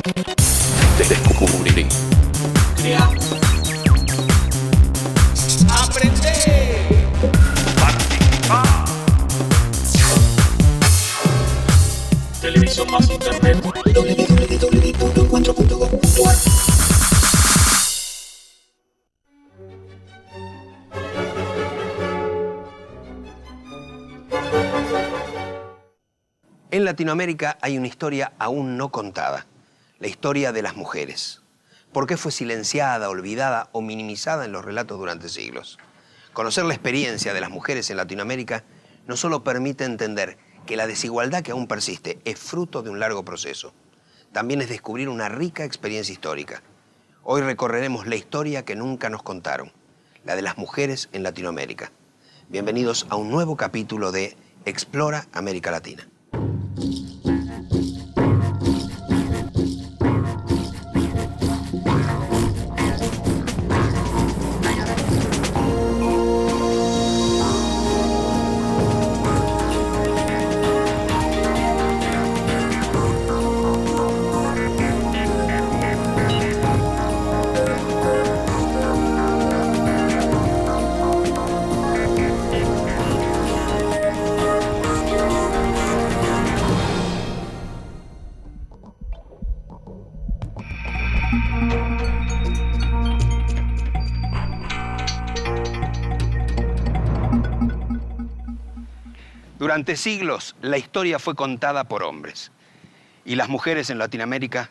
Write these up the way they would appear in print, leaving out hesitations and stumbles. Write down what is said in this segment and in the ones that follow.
Descubrir. Crear. Aprender. Participar. Televisión más internet. www.encuentro.gov.ar. En Latinoamérica hay una historia aún no contada, la historia de las mujeres. ¿Por qué fue silenciada, olvidada o minimizada en los relatos durante siglos? Conocer la experiencia de las mujeres en Latinoamérica no solo permite entender que la desigualdad que aún persiste es fruto de un largo proceso, también es descubrir una rica experiencia histórica. Hoy recorreremos la historia que nunca nos contaron, la de las mujeres en Latinoamérica. Bienvenidos a un nuevo capítulo de Explora América Latina. Durante siglos, la historia fue contada por hombres y las mujeres en Latinoamérica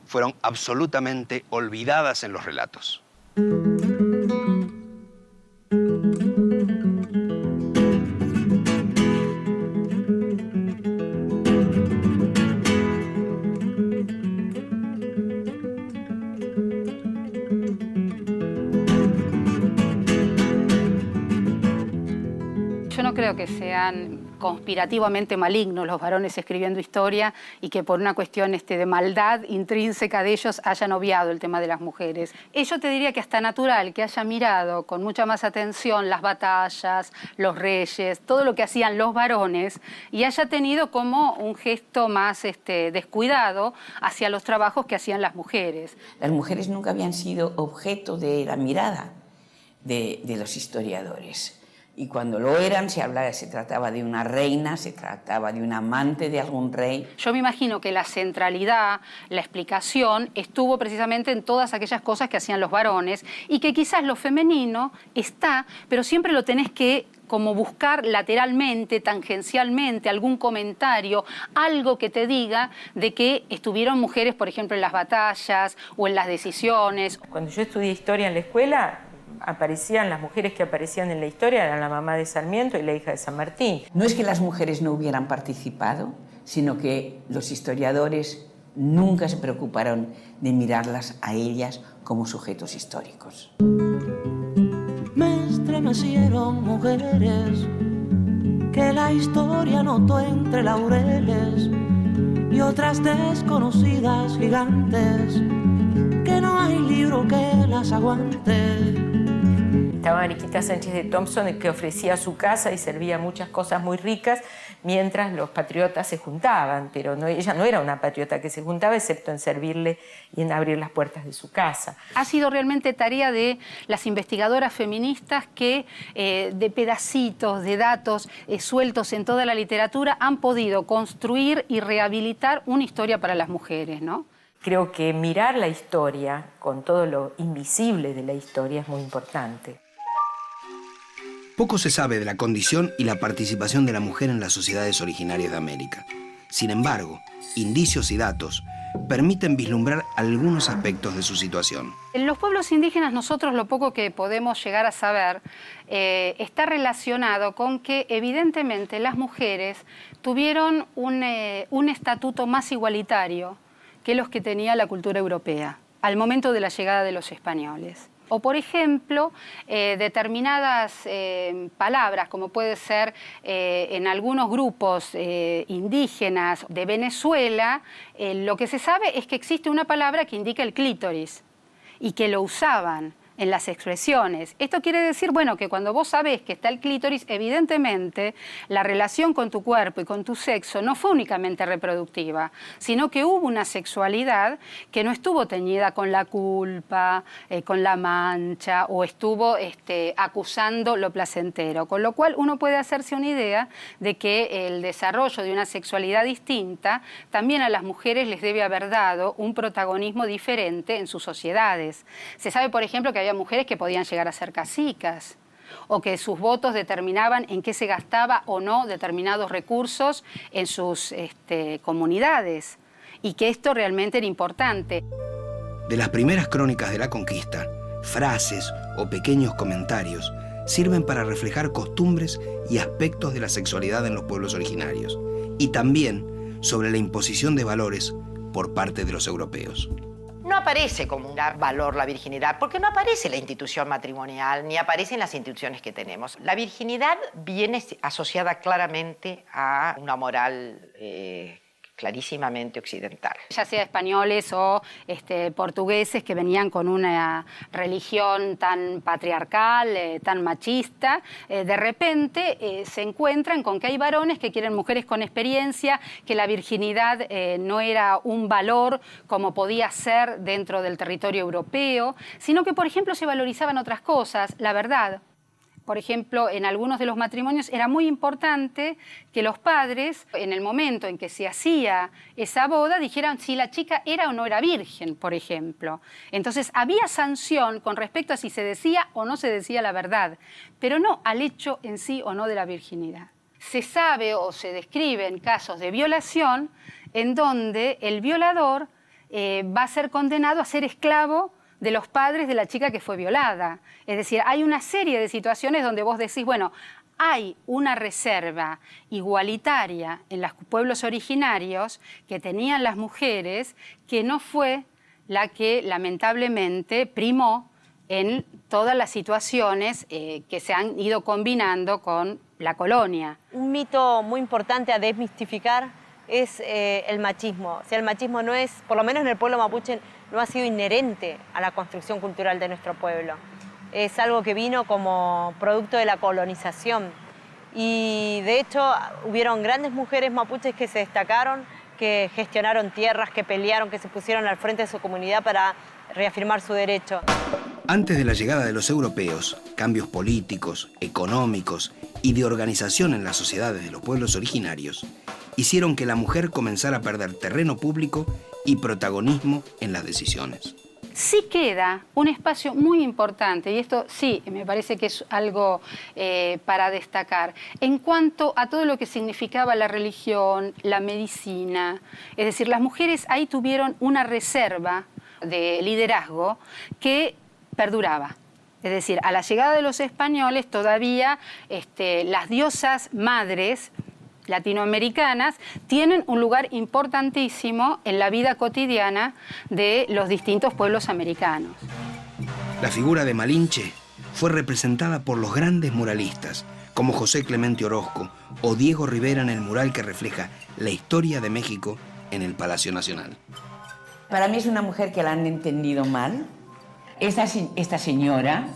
fueron absolutamente olvidadas en los relatos. Yo no creo que sean conspirativamente malignos los varones escribiendo historia y que por una cuestión de maldad intrínseca de ellos hayan obviado el tema de las mujeres. Yo te diría que hasta natural que haya mirado con mucha más atención las batallas, los reyes, todo lo que hacían los varones y haya tenido como un gesto más descuidado hacia los trabajos que hacían las mujeres. Las mujeres nunca habían sido objeto de la mirada de los historiadores. Y cuando lo eran, se trataba de una reina, se trataba de un amante de algún rey. Yo me imagino que la centralidad, la explicación, estuvo precisamente en todas aquellas cosas que hacían los varones y que quizás lo femenino está, pero siempre lo tenés que como buscar lateralmente, tangencialmente, algún comentario, algo que te diga de que estuvieron mujeres, por ejemplo, en las batallas o en las decisiones. Cuando yo estudié historia en la escuela, las mujeres que aparecían en la historia eran la mamá de Sarmiento y la hija de San Martín. No es que las mujeres no hubieran participado, sino que los historiadores nunca se preocuparon de mirarlas a ellas como sujetos históricos. Me estremecieron mujeres que la historia notó entre laureles y otras desconocidas gigantes que no hay libro que las aguante. Estaba Mariquita Sánchez de Thompson, que ofrecía su casa y servía muchas cosas muy ricas mientras los patriotas se juntaban, pero ella no era una patriota que se juntaba excepto en servirle y en abrir las puertas de su casa. Ha sido realmente tarea de las investigadoras feministas que de pedacitos, de datos sueltos en toda la literatura han podido construir y rehabilitar una historia para las mujeres, ¿no? Creo que mirar la historia con todo lo invisible de la historia es muy importante. Poco se sabe de la condición y la participación de la mujer en las sociedades originarias de América. Sin embargo, indicios y datos permiten vislumbrar algunos aspectos de su situación. En los pueblos indígenas nosotros lo poco que podemos llegar a saber está relacionado con que evidentemente las mujeres tuvieron un estatuto más igualitario que los que tenía la cultura europea al momento de la llegada de los españoles. O, por ejemplo, determinadas palabras, como puede ser en algunos grupos indígenas de Venezuela, lo que se sabe es que existe una palabra que indica el clítoris y que lo usaban en las expresiones. Esto quiere decir, bueno, que cuando vos sabés que está el clítoris, evidentemente la relación con tu cuerpo y con tu sexo no fue únicamente reproductiva, sino que hubo una sexualidad que no estuvo teñida con la culpa, con la mancha, o estuvo acusando lo placentero. Con lo cual uno puede hacerse una idea de que el desarrollo de una sexualidad distinta también a las mujeres les debe haber dado un protagonismo diferente en sus sociedades. Se sabe, por ejemplo, que había mujeres que podían llegar a ser cacicas, o que sus votos determinaban en qué se gastaba o no determinados recursos en sus comunidades, y que esto realmente era importante. De las primeras crónicas de la conquista, frases o pequeños comentarios sirven para reflejar costumbres y aspectos de la sexualidad en los pueblos originarios, y también sobre la imposición de valores por parte de los europeos. No aparece como un valor la virginidad, porque no aparece la institución matrimonial, ni aparecen las instituciones que tenemos. La virginidad viene asociada claramente a una moral clarísimamente occidental. Ya sea españoles o portugueses que venían con una religión tan patriarcal, tan machista, de repente se encuentran con que hay varones que quieren mujeres con experiencia, que la virginidad no era un valor como podía ser dentro del territorio europeo, sino que, por ejemplo, se valorizaban otras cosas, la verdad. Por ejemplo, en algunos de los matrimonios era muy importante que los padres, en el momento en que se hacía esa boda, dijeran si la chica era o no era virgen, por ejemplo. Entonces, había sanción con respecto a si se decía o no se decía la verdad, pero no al hecho en sí o no de la virginidad. Se sabe o se describen casos de violación en donde el violador va a ser condenado a ser esclavo de los padres de la chica que fue violada. Es decir, hay una serie de situaciones donde vos decís, bueno, hay una reserva igualitaria en los pueblos originarios que tenían las mujeres que no fue la que lamentablemente primó en todas las situaciones que se han ido combinando con la colonia. Un mito muy importante a desmistificar es el machismo. O sea, el machismo no es, por lo menos en el pueblo mapuche, no ha sido inherente a la construcción cultural de nuestro pueblo. Es algo que vino como producto de la colonización. Y de hecho hubieron grandes mujeres mapuches que se destacaron, que gestionaron tierras, que pelearon, que se pusieron al frente de su comunidad para reafirmar su derecho. Antes de la llegada de los europeos, cambios políticos, económicos y de organización en las sociedades de los pueblos originarios hicieron que la mujer comenzara a perder terreno público y protagonismo en las decisiones. Sí queda un espacio muy importante, y esto sí me parece que es algo para destacar, en cuanto a todo lo que significaba la religión, la medicina. Es decir, las mujeres ahí tuvieron una reserva de liderazgo que perduraba. Es decir, a la llegada de los españoles todavía las diosas madres latinoamericanas tienen un lugar importantísimo en la vida cotidiana de los distintos pueblos americanos. La figura de Malinche fue representada por los grandes muralistas como José Clemente Orozco o Diego Rivera en el mural que refleja la historia de México en el Palacio Nacional. Para mí es una mujer que la han entendido mal. Esta señora,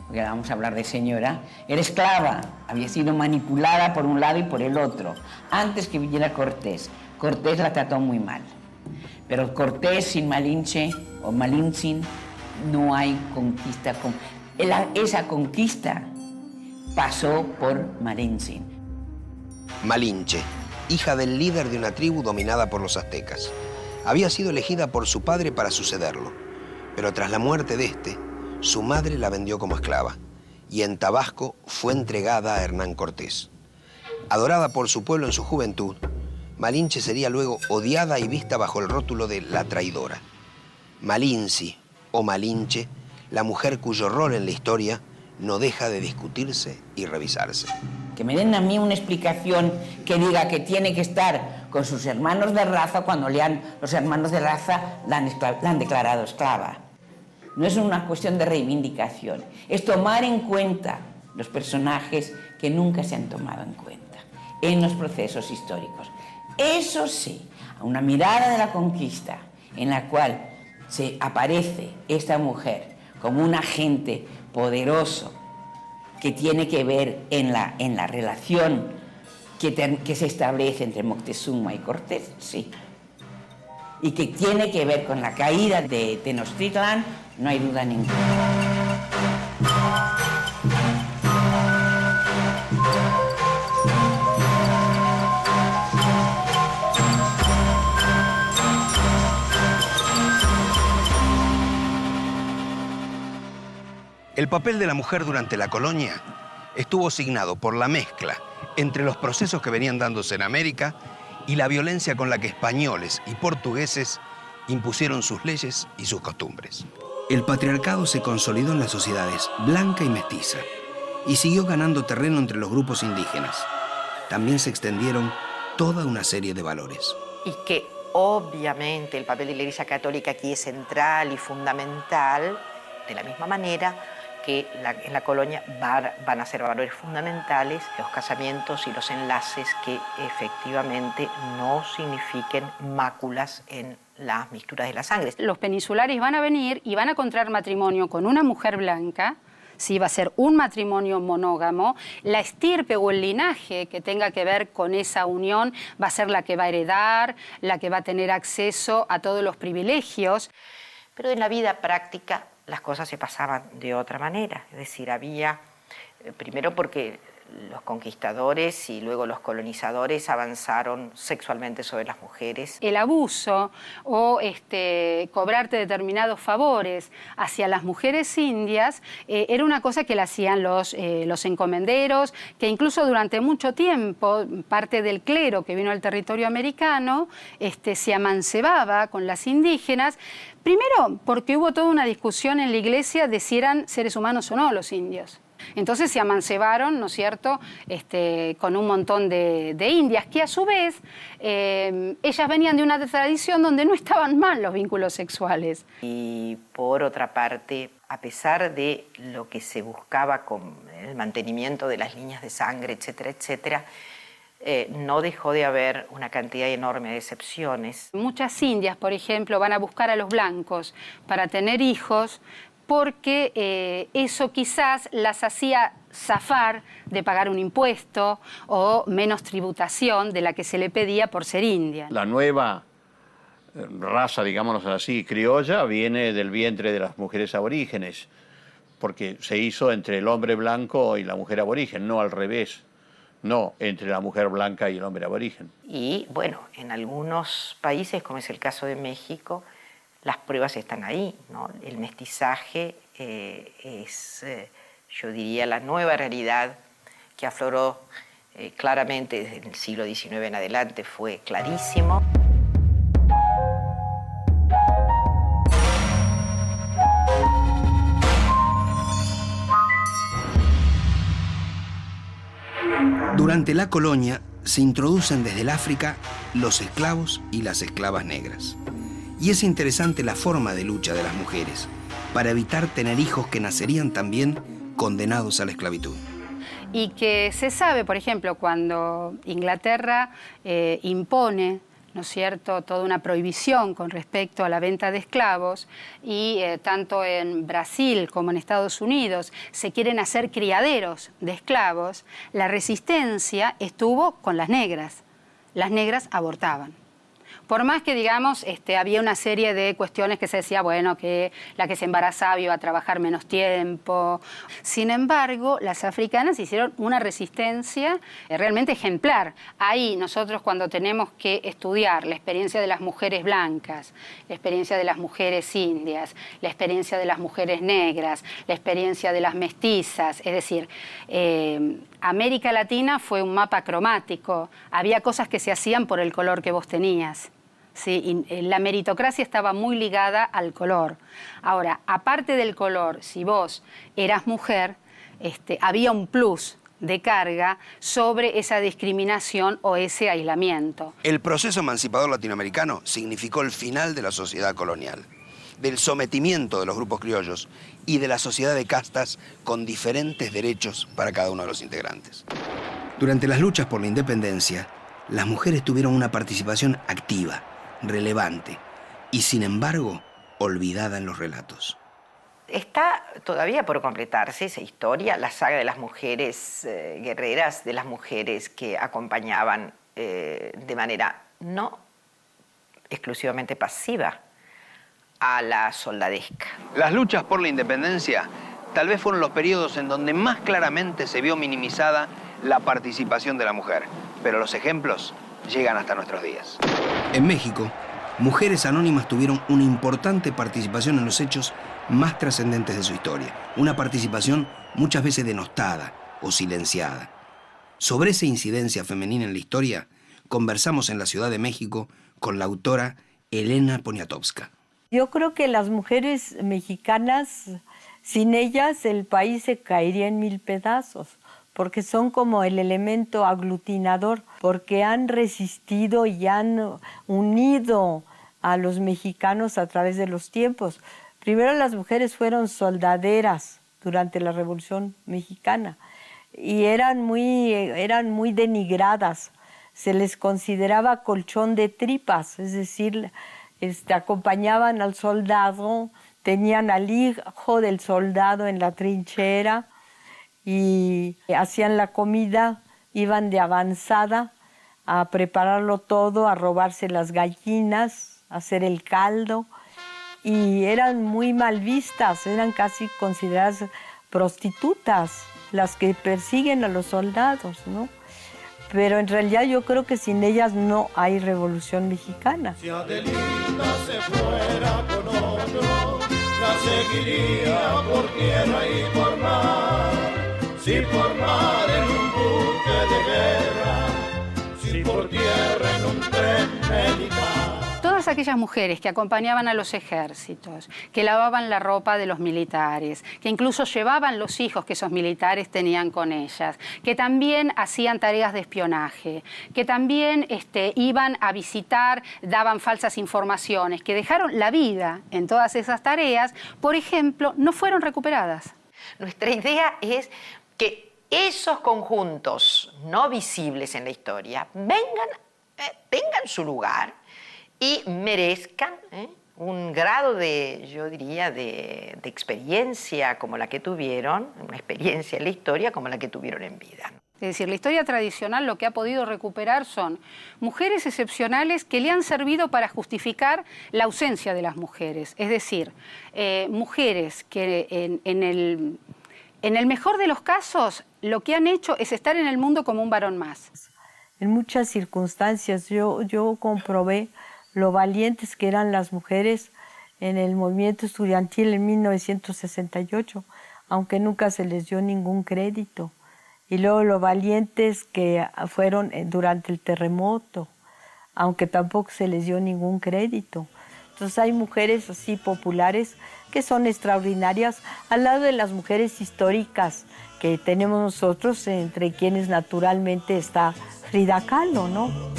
porque vamos a hablar de señora, era esclava, había sido manipulada por un lado y por el otro, antes que viniera Cortés. Cortés la trató muy mal, pero Cortés sin Malinche o Malintzin no hay conquista. Esa conquista pasó por Malintzin. Malinche, hija del líder de una tribu dominada por los aztecas, había sido elegida por su padre para sucederlo, pero tras la muerte de este, su madre la vendió como esclava y en Tabasco fue entregada a Hernán Cortés. Adorada por su pueblo en su juventud, Malinche sería luego odiada y vista bajo el rótulo de la traidora. Malinci o Malinche, la mujer cuyo rol en la historia no deja de discutirse y revisarse. Que me den a mí una explicación que diga que tiene que estar con sus hermanos de raza cuando los hermanos de raza la han declarado esclava. No es una cuestión de reivindicación, es tomar en cuenta los personajes que nunca se han tomado en cuenta en los procesos históricos. Eso sí, a una mirada de la conquista en la cual se aparece esta mujer como un agente poderoso que tiene que ver en la relación que se establece entre Moctezuma y Cortés, sí. Y que tiene que ver con la caída de Tenochtitlán, no hay duda ninguna. El papel de la mujer durante la colonia estuvo signado por la mezcla entre los procesos que venían dándose en América y la violencia con la que españoles y portugueses impusieron sus leyes y sus costumbres. El patriarcado se consolidó en las sociedades blanca y mestiza y siguió ganando terreno entre los grupos indígenas. También se extendieron toda una serie de valores. Y que obviamente el papel de la Iglesia Católica aquí es central y fundamental, de la misma manera que en la colonia van a ser valores fundamentales los casamientos y los enlaces que efectivamente no signifiquen máculas en las misturas de la sangre. Los peninsulares van a venir y van a contraer matrimonio con una mujer blanca, sí, va a ser un matrimonio monógamo. La estirpe o el linaje que tenga que ver con esa unión va a ser la que va a heredar, la que va a tener acceso a todos los privilegios. Pero en la vida práctica las cosas se pasaban de otra manera. Es decir, había, primero porque los conquistadores y luego los colonizadores avanzaron sexualmente sobre las mujeres. El abuso o cobrarte determinados favores hacia las mujeres indias era una cosa que la hacían los encomenderos, que incluso durante mucho tiempo parte del clero que vino al territorio americano se amancebaba con las indígenas. Primero, porque hubo toda una discusión en la iglesia de si eran seres humanos o no los indios. Entonces se amancebaron, ¿no es cierto?, con un montón de indias, que a su vez ellas venían de una tradición donde no estaban mal los vínculos sexuales. Y por otra parte, a pesar de lo que se buscaba con el mantenimiento de las líneas de sangre, etcétera, etcétera, no dejó de haber una cantidad enorme de excepciones. Muchas indias, por ejemplo, van a buscar a los blancos para tener hijos porque eso quizás las hacía zafar de pagar un impuesto o menos tributación de la que se le pedía por ser india. La nueva raza, digámoslo así, criolla, viene del vientre de las mujeres aborígenes, porque se hizo entre el hombre blanco y la mujer aborigen, no al revés. No, entre la mujer blanca y el hombre aborigen. Y bueno, en algunos países, como es el caso de México, las pruebas están ahí, ¿no? El mestizaje es, yo diría, la nueva realidad que afloró claramente desde el siglo XIX en adelante, fue clarísimo. Durante la colonia se introducen desde el África los esclavos y las esclavas negras. Y es interesante la forma de lucha de las mujeres para evitar tener hijos que nacerían también condenados a la esclavitud. Y que se sabe, por ejemplo, cuando Inglaterra impone, ¿no es cierto?, toda una prohibición con respecto a la venta de esclavos y tanto en Brasil como en Estados Unidos se quieren hacer criaderos de esclavos, la resistencia estuvo con las negras. Las negras abortaban. Por más que, digamos, había una serie de cuestiones que se decía, bueno, que la que se embarazaba iba a trabajar menos tiempo. Sin embargo, las africanas hicieron una resistencia realmente ejemplar. Ahí nosotros cuando tenemos que estudiar la experiencia de las mujeres blancas, la experiencia de las mujeres indias, la experiencia de las mujeres negras, la experiencia de las mestizas, es decir, América Latina fue un mapa cromático. Había cosas que se hacían por el color que vos tenías. Sí, y la meritocracia estaba muy ligada al color. Ahora, aparte del color, si vos eras mujer, había un plus de carga sobre esa discriminación o ese aislamiento. El proceso emancipador latinoamericano significó el final de la sociedad colonial, del sometimiento de los grupos criollos y de la sociedad de castas con diferentes derechos para cada uno de los integrantes. Durante las luchas por la independencia, las mujeres tuvieron una participación activa, relevante y, sin embargo, olvidada en los relatos. Está todavía por completarse esa historia, la saga de las mujeres guerreras, de las mujeres que acompañaban de manera no exclusivamente pasiva a la soldadesca. Las luchas por la independencia tal vez fueron los periodos en donde más claramente se vio minimizada la participación de la mujer, pero los ejemplos llegan hasta nuestros días. En México, mujeres anónimas tuvieron una importante participación en los hechos más trascendentes de su historia. Una participación muchas veces denostada o silenciada. Sobre esa incidencia femenina en la historia, conversamos en la Ciudad de México con la autora Elena Poniatowska. Yo creo que las mujeres mexicanas, sin ellas el país se caería en mil pedazos, porque son como el elemento aglutinador, porque han resistido y han unido a los mexicanos a través de los tiempos. Primero las mujeres fueron soldaderas durante la Revolución Mexicana y eran muy denigradas. Se les consideraba colchón de tripas, es decir, acompañaban al soldado, tenían al hijo del soldado en la trinchera y hacían la comida, iban de avanzada a prepararlo todo, a robarse las gallinas, a hacer el caldo, y eran muy mal vistas, eran casi consideradas prostitutas, las que persiguen a los soldados, ¿no? Pero en realidad yo creo que sin ellas no hay Revolución Mexicana. Si Adelita se fuera con otro, la seguiría por tierra y por mar. Si por mar en un buque de guerra, si por tierra en un tren militar. Todas aquellas mujeres que acompañaban a los ejércitos, que lavaban la ropa de los militares, que incluso llevaban los hijos que esos militares tenían con ellas, que también hacían tareas de espionaje, que también iban a visitar, daban falsas informaciones, que dejaron la vida en todas esas tareas, por ejemplo, no fueron recuperadas. Nuestra idea es que esos conjuntos no visibles en la historia tengan su lugar y merezcan un grado yo diría, de experiencia como la que tuvieron, una experiencia en la historia como la que tuvieron en vida. Es decir, la historia tradicional lo que ha podido recuperar son mujeres excepcionales que le han servido para justificar la ausencia de las mujeres. Es decir, mujeres que en el mejor de los casos lo que han hecho es estar en el mundo como un varón más. En muchas circunstancias yo comprobé lo valientes que eran las mujeres en el movimiento estudiantil en 1968, aunque nunca se les dio ningún crédito. Y luego lo valientes que fueron durante el terremoto, aunque tampoco se les dio ningún crédito. Entonces hay mujeres así populares que son extraordinarias, al lado de las mujeres históricas que tenemos nosotros, entre quienes naturalmente está Frida Kahlo, ¿no?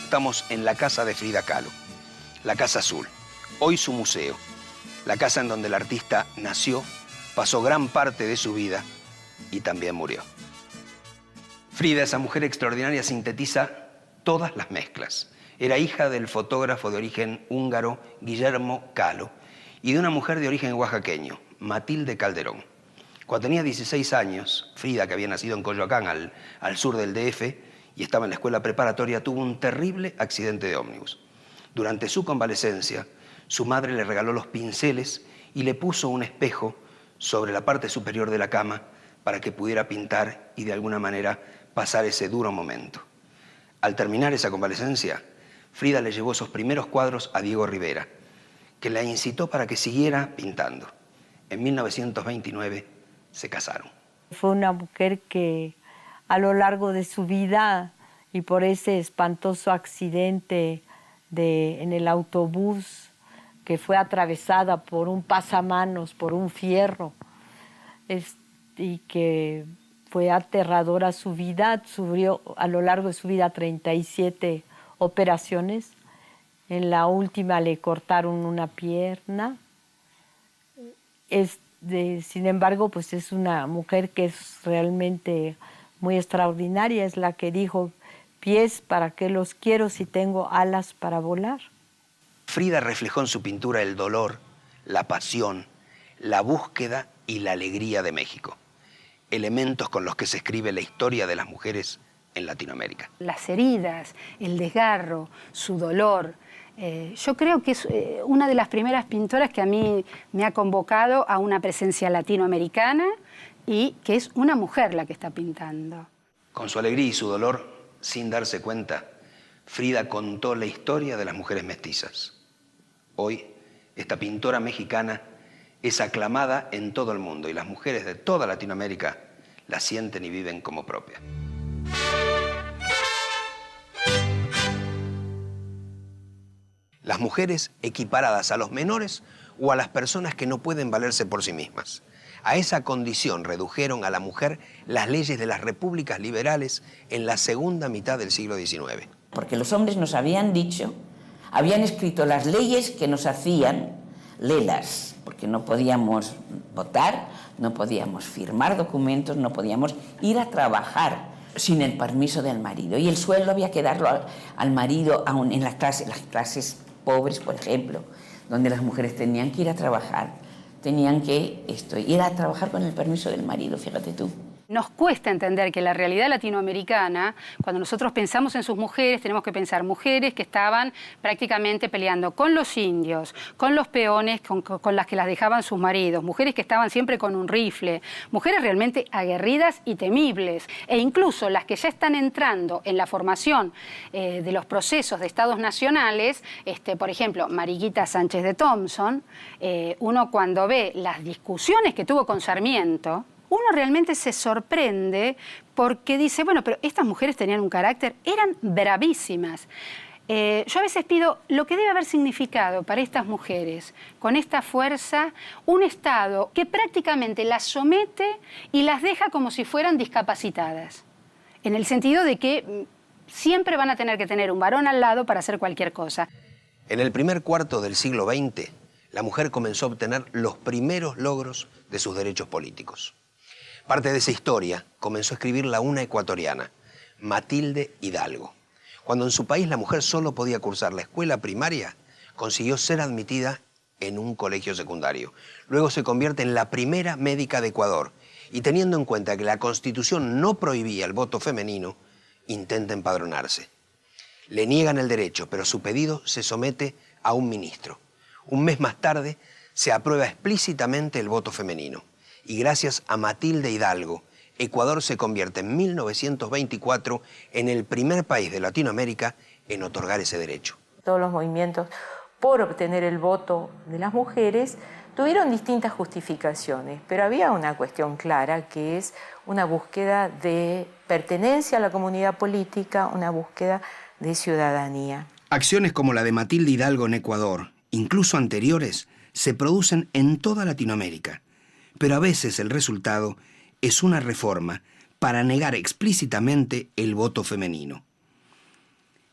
Estamos en la casa de Frida Kahlo, la Casa Azul, hoy su museo, la casa en donde el artista nació, pasó gran parte de su vida y también murió. Frida, esa mujer extraordinaria, sintetiza todas las mezclas. Era hija del fotógrafo de origen húngaro Guillermo Kahlo y de una mujer de origen oaxaqueño, Matilde Calderón. Cuando tenía 16 años, Frida, que había nacido en Coyoacán, al sur del DF, y estaba en la escuela preparatoria, tuvo un terrible accidente de ómnibus. Durante su convalecencia, su madre le regaló los pinceles y le puso un espejo sobre la parte superior de la cama para que pudiera pintar y de alguna manera pasar ese duro momento. Al terminar esa convalecencia, Frida le llevó esos primeros cuadros a Diego Rivera, que la incitó para que siguiera pintando. En 1929 se casaron. Fue una mujer que a lo largo de su vida y por ese espantoso accidente en el autobús que fue atravesada por un pasamanos, por un fierro, y que fue aterradora su vida, sufrió a lo largo de su vida 37 operaciones, en la última le cortaron una pierna. Sin embargo, pues es una mujer que es realmente muy extraordinaria, es la que dijo: pies, ¿para qué los quiero si tengo alas para volar? Frida reflejó en su pintura el dolor, la pasión, la búsqueda y la alegría de México, elementos con los que se escribe la historia de las mujeres en Latinoamérica. Las heridas, el desgarro, su dolor. Yo creo que es una de las primeras pintoras que a mí me ha convocado a una presencia latinoamericana y que es una mujer la que está pintando. Con su alegría y su dolor, sin darse cuenta, Frida contó la historia de las mujeres mestizas. Hoy, esta pintora mexicana es aclamada en todo el mundo y las mujeres de toda Latinoamérica la sienten y viven como propia. Las mujeres equiparadas a los menores o a las personas que no pueden valerse por sí mismas. A esa condición redujeron a la mujer las leyes de las repúblicas liberales en la segunda mitad del siglo XIX. Porque los hombres nos habían dicho, habían escrito las leyes que nos hacían lelas, porque no podíamos votar, no podíamos firmar documentos, no podíamos ir a trabajar sin el permiso del marido. Y el sueldo había que darlo al marido aún en las clases pobres, por ejemplo, donde las mujeres tenían que ir a trabajar, tenían que ir a trabajar con el permiso del marido, fíjate tú. Nos cuesta entender que la realidad latinoamericana, cuando nosotros pensamos en sus mujeres, tenemos que pensar mujeres que estaban prácticamente peleando con los indios, con los peones, con las que las dejaban sus maridos, mujeres que estaban siempre con un rifle, mujeres realmente aguerridas y temibles, e incluso las que ya están entrando en la formación de los procesos de estados nacionales, por ejemplo, Mariquita Sánchez de Thompson, uno cuando ve las discusiones que tuvo con Sarmiento, uno realmente se sorprende porque dice, bueno, pero estas mujeres tenían un carácter, eran bravísimas. Yo a veces pido lo que debe haber significado para estas mujeres, con esta fuerza, un Estado que prácticamente las somete y las deja como si fueran discapacitadas, en el sentido de que siempre van a tener que tener un varón al lado para hacer cualquier cosa. En el primer cuarto del siglo XX, la mujer comenzó a obtener los primeros logros de sus derechos políticos. Parte de esa historia comenzó a escribirla una ecuatoriana, Matilde Hidalgo. Cuando en su país la mujer solo podía cursar la escuela primaria, consiguió ser admitida en un colegio secundario. Luego se convierte en la primera médica de Ecuador y, teniendo en cuenta que la Constitución no prohibía el voto femenino, intenta empadronarse. Le niegan el derecho, pero su pedido se somete a un ministro. Un mes más tarde se aprueba explícitamente el voto femenino. Y gracias a Matilde Hidalgo, Ecuador se convierte en 1924 en el primer país de Latinoamérica en otorgar ese derecho. Todos los movimientos por obtener el voto de las mujeres tuvieron distintas justificaciones, pero había una cuestión clara que es una búsqueda de pertenencia a la comunidad política, una búsqueda de ciudadanía. Acciones como la de Matilde Hidalgo en Ecuador, incluso anteriores, se producen en toda Latinoamérica. Pero a veces el resultado es una reforma para negar explícitamente el voto femenino.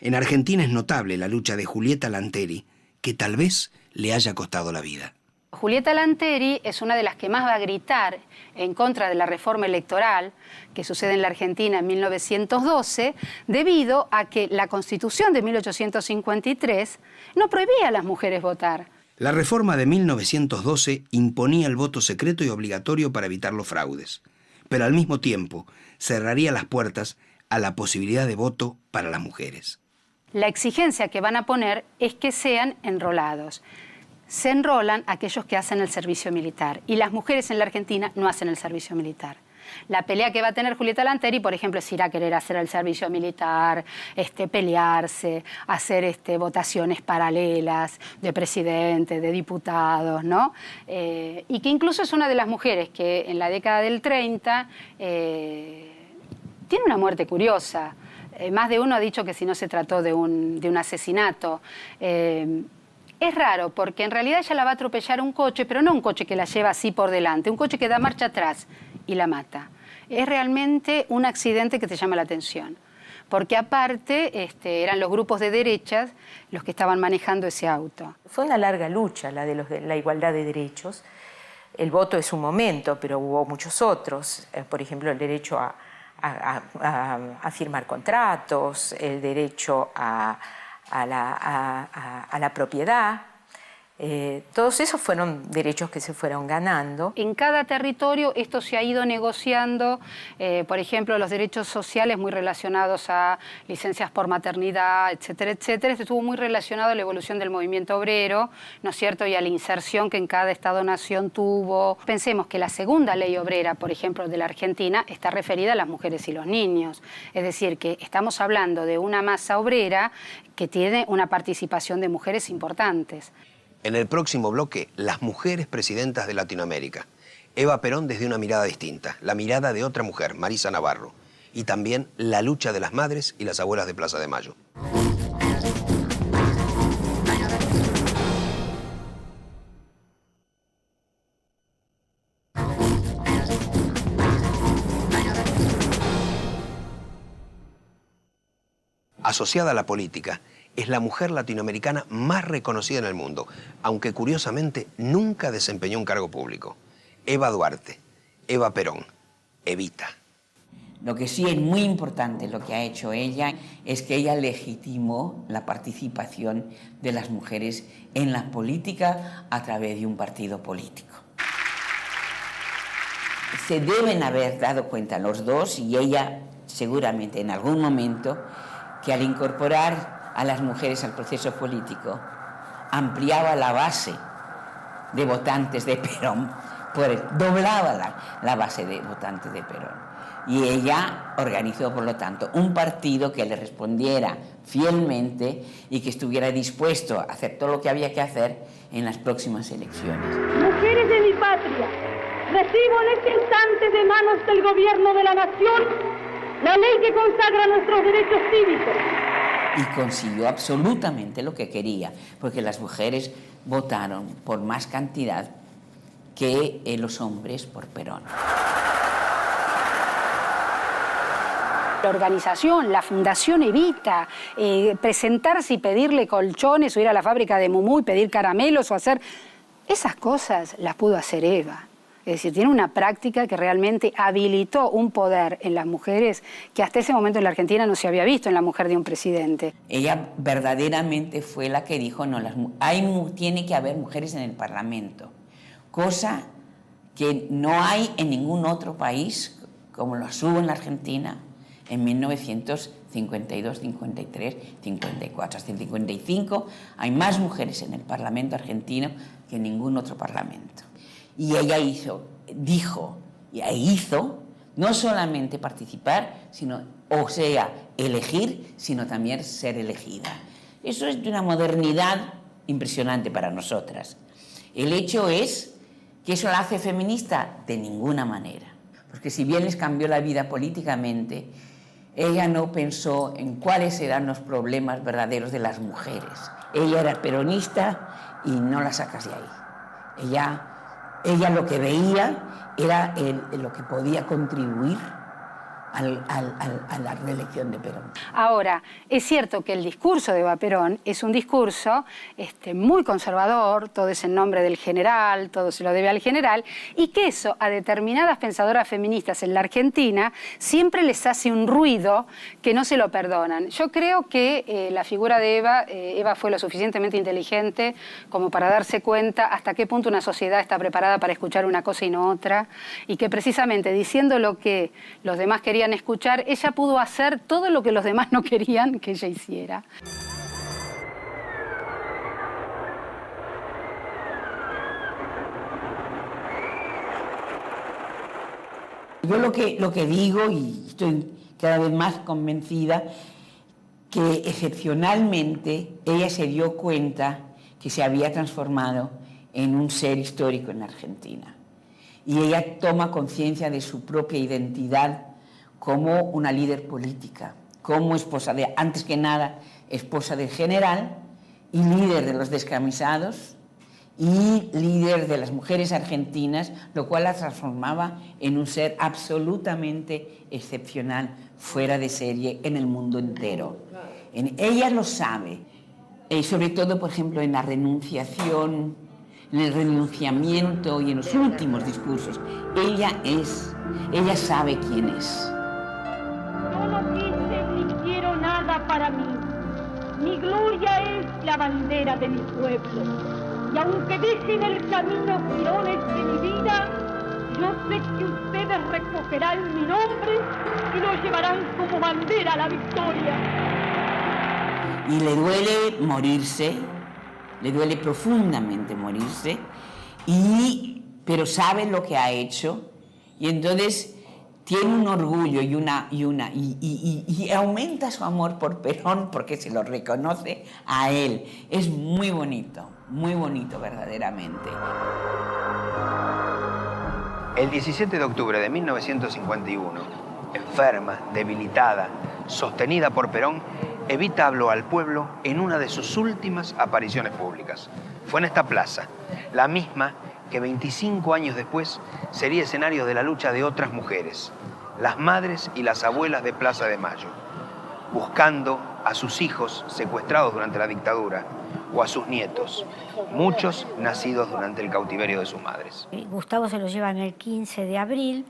En Argentina es notable la lucha de Julieta Lanteri, que tal vez le haya costado la vida. Julieta Lanteri es una de las que más va a gritar en contra de la reforma electoral que sucede en la Argentina en 1912, debido a que la Constitución de 1853 no prohibía a las mujeres votar. La reforma de 1912 imponía el voto secreto y obligatorio para evitar los fraudes, pero al mismo tiempo cerraría las puertas a la posibilidad de voto para las mujeres. La exigencia que van a poner es que sean enrolados. Se enrolan aquellos que hacen el servicio militar y las mujeres en la Argentina no hacen el servicio militar. La pelea que va a tener Julieta Lanteri, por ejemplo, es ir a querer hacer el servicio militar, pelearse, hacer votaciones paralelas de presidente, de diputados, ¿no? Y que incluso es una de las mujeres que en la década del 30 tiene una muerte curiosa. Más de uno ha dicho que si no se trató de un asesinato. Es raro porque en realidad ella la va a atropellar un coche, pero no un coche que la lleva así por delante, un coche que da marcha atrás y la mata. Es realmente un accidente que te llama la atención, porque aparte eran los grupos de derechas los que estaban manejando ese auto. Fue una larga lucha la de la igualdad de derechos. El voto es un momento, pero hubo muchos otros. Por ejemplo, el derecho a firmar contratos, el derecho a la propiedad. Todos esos fueron derechos que se fueron ganando. En cada territorio esto se ha ido negociando, por ejemplo, los derechos sociales muy relacionados a licencias por maternidad, etcétera, etcétera. Esto estuvo muy relacionado a la evolución del movimiento obrero, ¿no es cierto?, y a la inserción que en cada Estado-nación tuvo. Pensemos que la segunda ley obrera, por ejemplo, de la Argentina, está referida a las mujeres y los niños. Es decir, que estamos hablando de una masa obrera que tiene una participación de mujeres importantes. En el próximo bloque, las mujeres presidentas de Latinoamérica. Eva Perón desde una mirada distinta, la mirada de otra mujer, Marisa Navarro, y también la lucha de las madres y las abuelas de Plaza de Mayo. Asociada a la política, es la mujer latinoamericana más reconocida en el mundo, aunque curiosamente nunca desempeñó un cargo público. Eva Duarte, Eva Perón, Evita. Lo que sí es muy importante lo que ha hecho ella es que ella legitimó la participación de las mujeres en la política a través de un partido político. Se deben haber dado cuenta los dos, y ella seguramente en algún momento, que al incorporar a las mujeres al proceso político ampliaba la base de votantes de Perón, doblaba la base de votantes de Perón. Y ella organizó, por lo tanto, un partido que le respondiera fielmente y que estuviera dispuesto a hacer todo lo que había que hacer en las próximas elecciones. Mujeres de mi patria, recibo en este instante de manos del gobierno de la nación la ley que consagra nuestros derechos cívicos. Y consiguió absolutamente lo que quería, porque las mujeres votaron por más cantidad que los hombres por Perón. La organización, la Fundación Evita, presentarse y pedirle colchones o ir a la fábrica de Mumú y pedir caramelos o hacer... Esas cosas las pudo hacer Eva. Es decir, tiene una práctica que realmente habilitó un poder en las mujeres que hasta ese momento en la Argentina no se había visto en la mujer de un presidente. Ella verdaderamente fue la que dijo, no, tiene que haber mujeres en el Parlamento, cosa que no hay en ningún otro país, como las hubo en la Argentina en 1952, 53, 54, hasta el 55, hay más mujeres en el Parlamento argentino que en ningún otro parlamento. Y ella hizo no solamente participar, elegir, sino también ser elegida. Eso es de una modernidad impresionante para nosotras. El hecho es que eso la hace feminista de ninguna manera. Porque si bien les cambió la vida políticamente, ella no pensó en cuáles eran los problemas verdaderos de las mujeres. Ella era peronista y no la sacas de ahí. Ella lo que veía era lo que podía contribuir a la reelección de Perón. Ahora, es cierto que el discurso de Eva Perón es un discurso muy conservador, todo es en nombre del general, todo se lo debe al general, y que eso a determinadas pensadoras feministas en la Argentina siempre les hace un ruido que no se lo perdonan. Yo creo que la figura de Eva fue lo suficientemente inteligente como para darse cuenta hasta qué punto una sociedad está preparada para escuchar una cosa y no otra, y que precisamente diciendo lo que los demás querían escuchar, ella pudo hacer todo lo que los demás no querían que ella hiciera. Yo lo que digo, y estoy cada vez más convencida, que excepcionalmente ella se dio cuenta que se había transformado en un ser histórico en la Argentina. Y ella toma conciencia de su propia identidad como una líder política, como esposa antes que nada, esposa del general y líder de los descamisados y líder de las mujeres argentinas, lo cual la transformaba en un ser absolutamente excepcional, fuera de serie en el mundo entero. Ella lo sabe, sobre todo, por ejemplo, en la renunciación, en el renunciamiento y en los últimos discursos. Ella sabe quién es. Yo no quise ni quiero nada para mí. Mi gloria es la bandera de mi pueblo. Y aunque dejen el camino girones de mi vida, yo sé que ustedes recogerán mi nombre y lo llevarán como bandera a la victoria. Y le duele morirse, le duele profundamente morirse, pero sabe lo que ha hecho, y entonces tiene un orgullo y aumenta su amor por Perón porque se lo reconoce a él. Es muy bonito verdaderamente. El 17 de octubre de 1951, enferma, debilitada, sostenida por Perón, Evita habló al pueblo en una de sus últimas apariciones públicas. Fue en esta plaza, la misma que 25 años después sería escenario de la lucha de otras mujeres, las madres y las abuelas de Plaza de Mayo, buscando a sus hijos secuestrados durante la dictadura o a sus nietos, muchos nacidos durante el cautiverio de sus madres. Gustavo se lo llevan el 15 de abril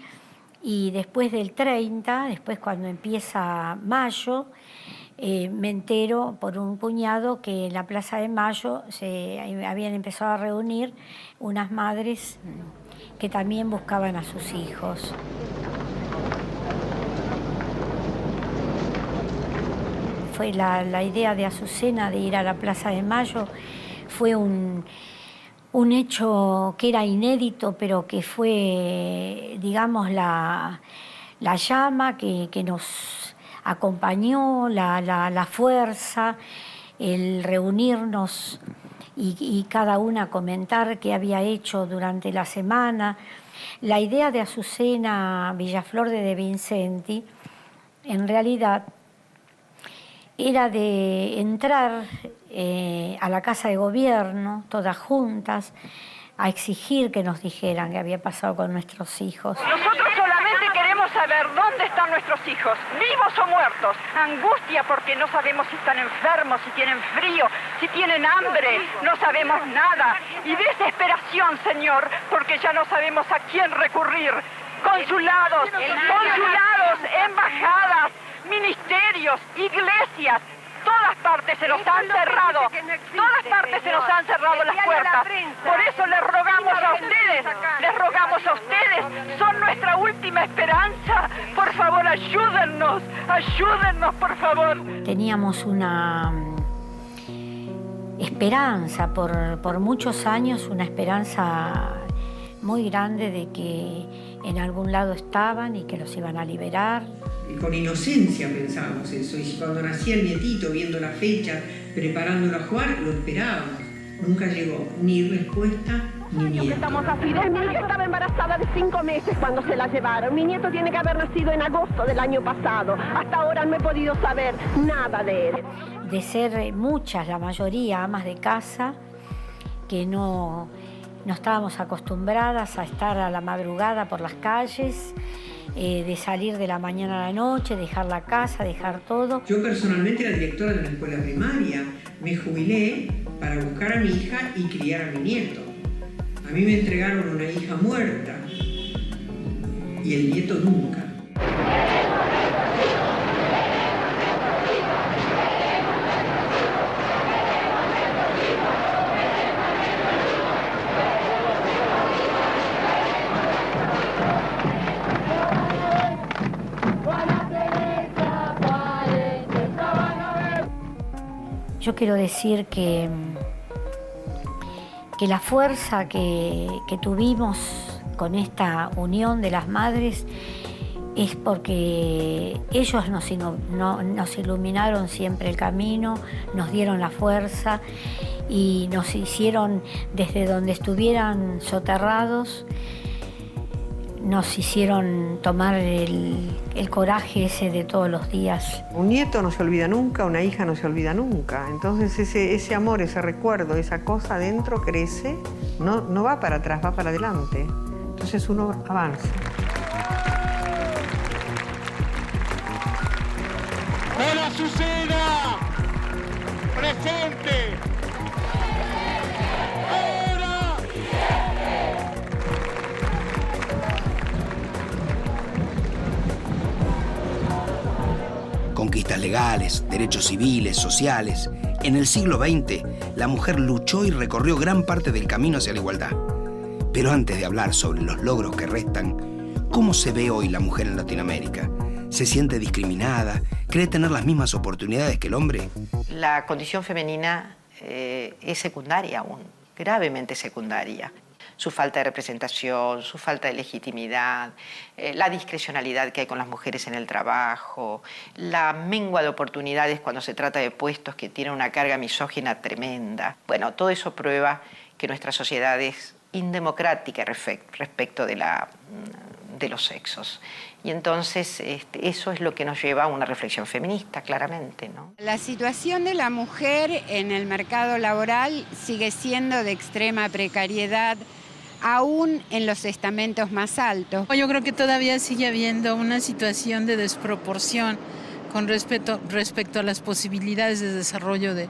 y después del 30, después cuando empieza Mayo, me entero por un cuñado que en la Plaza de Mayo se habían empezado a reunir unas madres que también buscaban a sus hijos. Fue la idea de Azucena de ir a la Plaza de Mayo, fue un hecho que era inédito, pero que fue, digamos, la llama que nos acompañó, la fuerza, el reunirnos y cada una comentar qué había hecho durante la semana. La idea de Azucena Villaflor de Vincenti, en realidad, era de entrar a la Casa de Gobierno, todas juntas, a exigir que nos dijeran qué había pasado con nuestros hijos. Nosotros solamente queremos saber dónde están nuestros hijos, vivos o muertos. Angustia porque no sabemos si están enfermos, si tienen frío, si tienen hambre, no sabemos nada. Y desesperación, Señor, porque ya no sabemos a quién recurrir. Consulados, embajadas, ministerios, iglesias, todas partes se nos han cerrado, todas partes se nos han cerrado las puertas. Por eso les rogamos a ustedes, son nuestra última esperanza. Por favor, ayúdennos, por favor. Teníamos una esperanza, por muchos años, una esperanza muy grande de que en algún lado estaban y que los iban a liberar. Con inocencia pensábamos eso, y cuando nacía el nietito, viendo la fecha, preparándolo a jugar, lo esperábamos. Nunca llegó ni respuesta ni nieto. Estamos así. Mi hija estaba embarazada de 5 meses cuando se la llevaron. Mi nieto tiene que haber nacido en agosto del año pasado. Hasta ahora no he podido saber nada de él. De ser muchas, la mayoría, amas de casa, que no estábamos acostumbradas a estar a la madrugada por las calles, de salir de la mañana a la noche, dejar la casa, dejar todo. Yo personalmente era directora de una escuela primaria. Me jubilé para buscar a mi hija y criar a mi nieto. A mí me entregaron una hija muerta y el nieto nunca. Yo quiero decir que la fuerza que tuvimos con esta unión de las madres es porque ellos nos iluminaron siempre el camino, nos dieron la fuerza y nos hicieron, desde donde estuvieran soterrados, nos hicieron tomar el coraje ese de todos los días. Un nieto no se olvida nunca, una hija no se olvida nunca. Entonces ese amor, ese recuerdo, esa cosa adentro crece, no va para atrás, va para adelante. Entonces uno avanza. ¡Hola, Azucena! ¡Presente! ¡Ahora! Conquistas legales, derechos civiles, sociales. En el siglo XX, la mujer luchó y recorrió gran parte del camino hacia la igualdad. Pero antes de hablar sobre los logros que restan, ¿cómo se ve hoy la mujer en Latinoamérica? ¿Se siente discriminada? ¿Cree tener las mismas oportunidades que el hombre? La condición femenina es secundaria aún, gravemente secundaria. Su falta de representación, su falta de legitimidad, la discrecionalidad que hay con las mujeres en el trabajo, la mengua de oportunidades cuando se trata de puestos que tienen una carga misógina tremenda. Bueno, todo eso prueba que nuestra sociedad es indemocrática respecto de los sexos. Y entonces eso es lo que nos lleva a una reflexión feminista, claramente, ¿no? La situación de la mujer en el mercado laboral sigue siendo de extrema precariedad, aún en los estamentos más altos. Yo creo que todavía sigue habiendo una situación de desproporción con respecto a las posibilidades de desarrollo de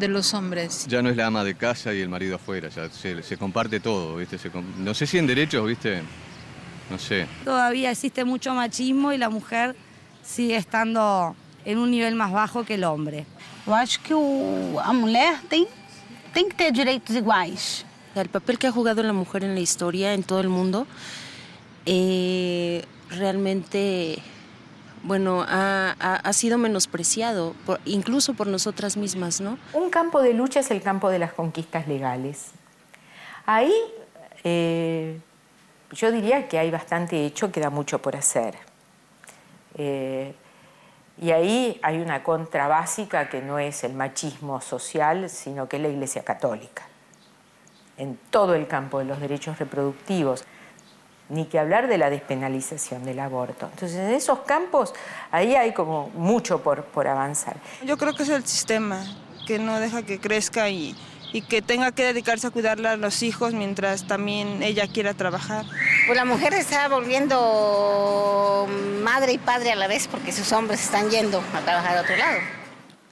los hombres. Ya no es la ama de casa y el marido afuera, ya se comparte todo, ¿viste? No sé si en derechos, ¿viste? No sé. Todavía existe mucho machismo y la mujer sigue estando en un nivel más bajo que el hombre. Eu acho que a mulher tem que ter direitos iguais. El papel que ha jugado la mujer en la historia, en todo el mundo, realmente, bueno, ha sido menospreciado, incluso por nosotras mismas, ¿no? Un campo de lucha es el campo de las conquistas legales. Ahí yo diría que hay bastante hecho, queda mucho por hacer. Y ahí hay una contra básica que no es el machismo social, sino que es la Iglesia Católica. En todo el campo de los derechos reproductivos, ni que hablar de la despenalización del aborto. Entonces, en esos campos, ahí hay como mucho por avanzar. Yo creo que es el sistema que no deja que crezca y que tenga que dedicarse a cuidarle a los hijos mientras también ella quiera trabajar. Pues la mujer está volviendo madre y padre a la vez porque sus hombres están yendo a trabajar a otro lado.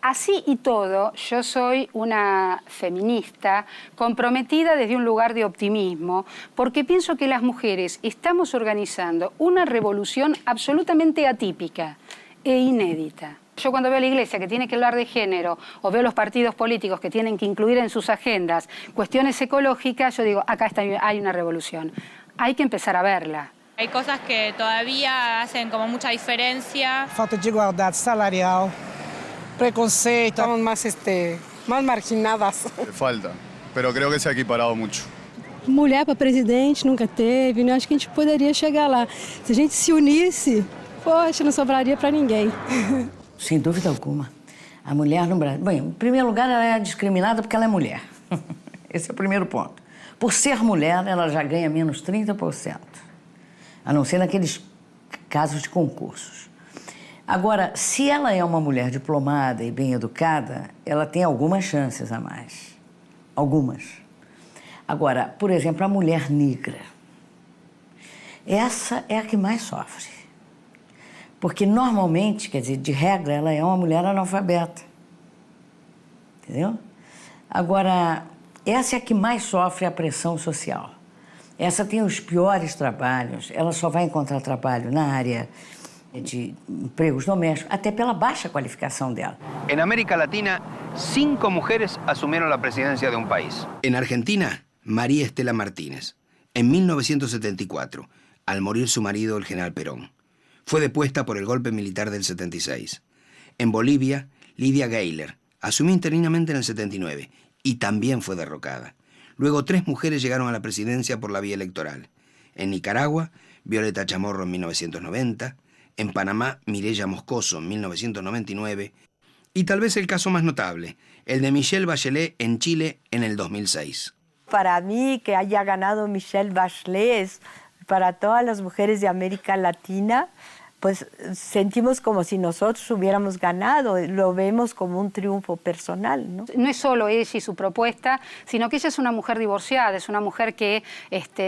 Así y todo, yo soy una feminista comprometida desde un lugar de optimismo, porque pienso que las mujeres estamos organizando una revolución absolutamente atípica e inédita. Yo cuando veo a la Iglesia que tiene que hablar de género o veo los partidos políticos que tienen que incluir en sus agendas cuestiones ecológicas, yo digo, acá hay una revolución. Hay que empezar a verla. Hay cosas que todavía hacen como mucha diferencia. Falta de igualdad salarial, preconceito, estamos más marginadas. Falta, pero creo que se ha equiparado mucho. Mulher para presidente nunca teve, né? Acho que a gente poderia chegar lá. Se a gente se unisse, poxa, não sobraria para ninguém. Sem dúvida alguma. A mulher no Brasil... Bem, em primeiro lugar, ela é discriminada porque ela é mulher. Esse é o primeiro ponto. Por ser mulher, ela já ganha menos 30%. A não ser naqueles casos de concursos. Agora, se ela é uma mulher diplomada e bem educada, ela tem algumas chances a mais. Algumas. Agora, por exemplo, a mulher negra. Essa é a que mais sofre. Porque normalmente, quer dizer, de regra, ela é uma mulher analfabeta. Entendeu? Agora, essa é a que mais sofre a pressão social. Essa tem os piores trabalhos, ela só vai encontrar trabalho na área de empregos domésticos, até pela baixa qualificação dela. En América Latina, 5 mujeres asumieron la presidencia de un país. En Argentina, María Estela Martínez, en 1974, al morir su marido, el general Perón. Fue depuesta por el golpe militar del 76. En Bolivia, Lidia Gayler asumió interinamente en el 79 y también fue derrocada. Luego 3 mujeres llegaron a la presidencia por la vía electoral. En Nicaragua, Violeta Chamorro en 1990, en Panamá, Mireya Moscoso en 1999 y tal vez el caso más notable, el de Michelle Bachelet en Chile en el 2006. Para mí, que haya ganado Michelle Bachelet para todas las mujeres de América Latina, pues sentimos como si nosotros hubiéramos ganado, lo vemos como un triunfo personal, ¿no? No es solo ella y su propuesta, sino que ella es una mujer divorciada, es una mujer que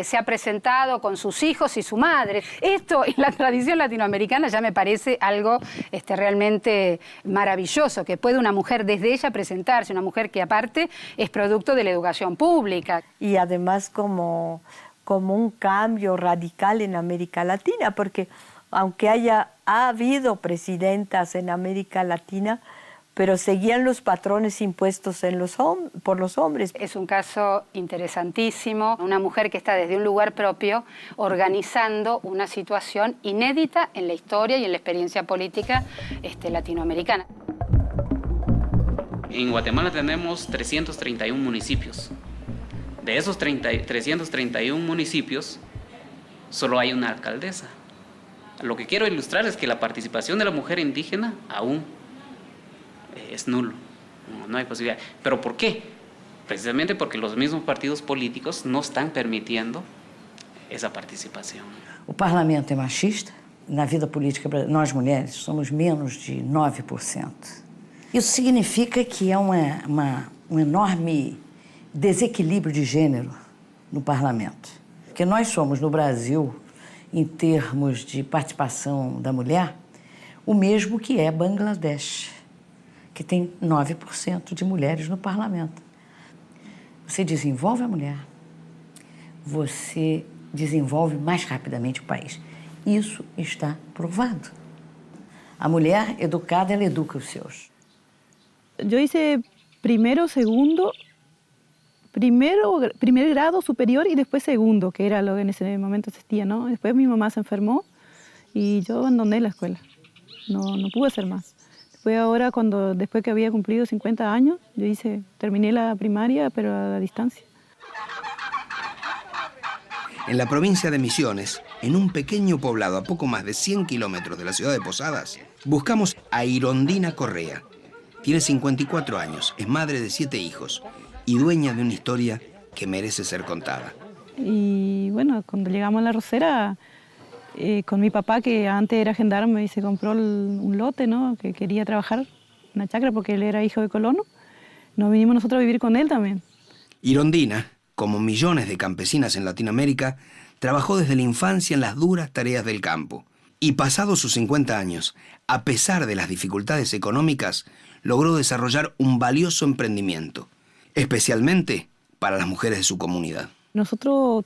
se ha presentado con sus hijos y su madre. Esto en la tradición latinoamericana ya me parece algo realmente maravilloso, que puede una mujer desde ella presentarse, una mujer que aparte es producto de la educación pública. Y además como un cambio radical en América Latina, porque aunque ha habido presidentas en América Latina, pero seguían los patrones impuestos por los hombres. Es un caso interesantísimo, una mujer que está desde un lugar propio organizando una situación inédita en la historia y en la experiencia política latinoamericana. En Guatemala tenemos 331 municipios. De esos 331 municipios, solo hay una alcaldesa. Lo que quiero ilustrar es que la participación de la mujer indígena aún es nulo, no hay posibilidad. ¿Pero por qué? Precisamente porque los mismos partidos políticos no están permitiendo essa participação. O parlamento é machista. Na vida política, nós mulheres somos menos de 9%. Isso significa que há um enorme desequilíbrio de gênero no parlamento. Porque nós somos, no Brasil, em termos de participação da mulher, o mesmo que é Bangladesh, que tem 9% de mulheres no parlamento. Você desenvolve a mulher, você desenvolve mais rapidamente o país. Isso está provado. A mulher educada, ela educa os seus. Yo hice primero, segundo, primer grado superior y después segundo, que era lo que en ese momento existía, ¿no? Después mi mamá se enfermó y yo abandoné la escuela. No pude hacer más. Después que había cumplido 50 años, terminé la primaria, pero a la distancia. En la provincia de Misiones, en un pequeño poblado a poco más de 100 kilómetros de la ciudad de Posadas, buscamos a Irondina Correa. Tiene 54 años, es madre de 7 hijos y dueña de una historia que merece ser contada. Y bueno, cuando llegamos a La Rosera, con mi papá, que antes era gendarme y se compró un lote, ¿no? Que quería trabajar en una chacra porque él era hijo de colono, nos vinimos nosotros a vivir con él también. Irondina, como millones de campesinas en Latinoamérica, trabajó desde la infancia en las duras tareas del campo. Y pasados sus 50 años, a pesar de las dificultades económicas, logró desarrollar un valioso emprendimiento, especialmente para las mujeres de su comunidad. Nosotros,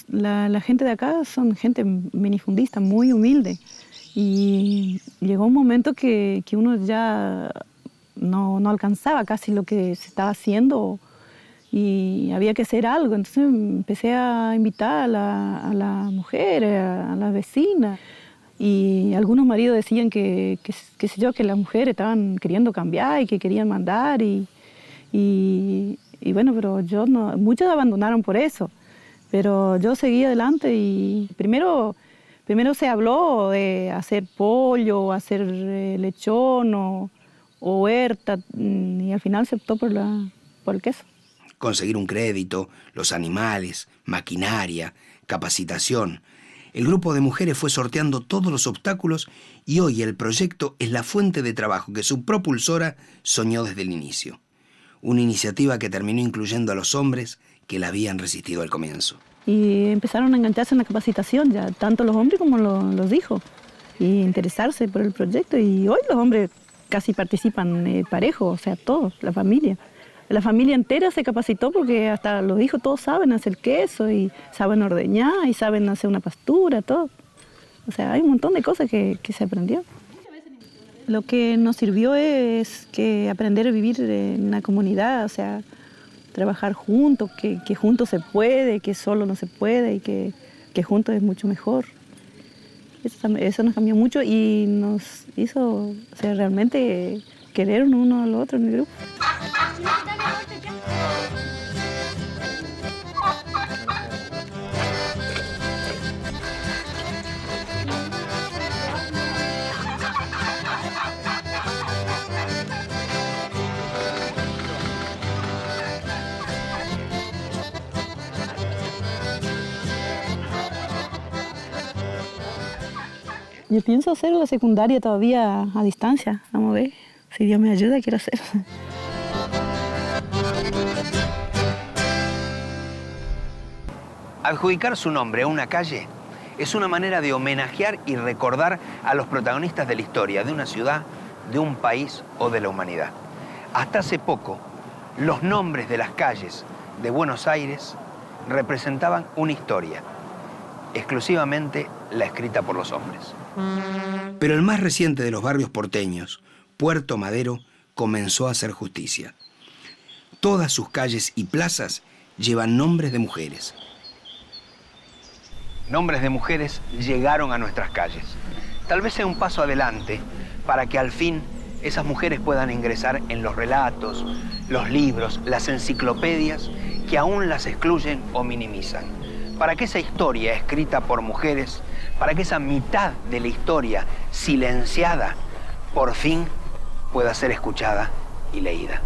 la gente de acá son gente minifundista, muy humilde. Y llegó un momento que uno ya no alcanzaba casi lo que se estaba haciendo y había que hacer algo. Entonces empecé a invitar a la mujer, a las vecinas. Y algunos maridos decían que las mujeres estaban queriendo cambiar y que querían mandar. Y bueno, pero muchos abandonaron por eso. Pero yo seguí adelante y primero se habló de hacer pollo, hacer lechón o huerta, y al final se optó por el queso. Conseguir un crédito, los animales, maquinaria, capacitación. El grupo de mujeres fue sorteando todos los obstáculos y hoy el proyecto es la fuente de trabajo que su propulsora soñó desde el inicio. Una iniciativa que terminó incluyendo a los hombres que la habían resistido al comienzo. Y empezaron a engancharse en la capacitación, ya tanto los hombres como los hijos, y interesarse por el proyecto. Y hoy los hombres casi participan parejo, o sea, todos, la familia. La familia entera se capacitó porque hasta los hijos todos saben hacer queso y saben ordeñar y saben hacer una pastura, todo. O sea, hay un montón de cosas que se aprendió. Lo que nos sirvió es que aprender a vivir en una comunidad, o sea, trabajar juntos, que juntos se puede, que solo no se puede y que juntos es mucho mejor. Eso nos cambió mucho y nos hizo, o sea, realmente querer uno al otro en el grupo. Yo pienso hacer la secundaria todavía a distancia. Vamos a ver. Si Dios me ayuda, quiero hacer. Adjudicar su nombre a una calle es una manera de homenajear y recordar a los protagonistas de la historia de una ciudad, de un país o de la humanidad. Hasta hace poco, los nombres de las calles de Buenos Aires representaban una historia, exclusivamente la escrita por los hombres. Pero el más reciente de los barrios porteños, Puerto Madero, comenzó a hacer justicia. Todas sus calles y plazas llevan nombres de mujeres. Nombres de mujeres llegaron a nuestras calles. Tal vez sea un paso adelante para que al fin esas mujeres puedan ingresar en los relatos, los libros, las enciclopedias que aún las excluyen o minimizan. Para que esa historia escrita por mujeres, para que esa mitad de la historia silenciada, por fin pueda ser escuchada y leída.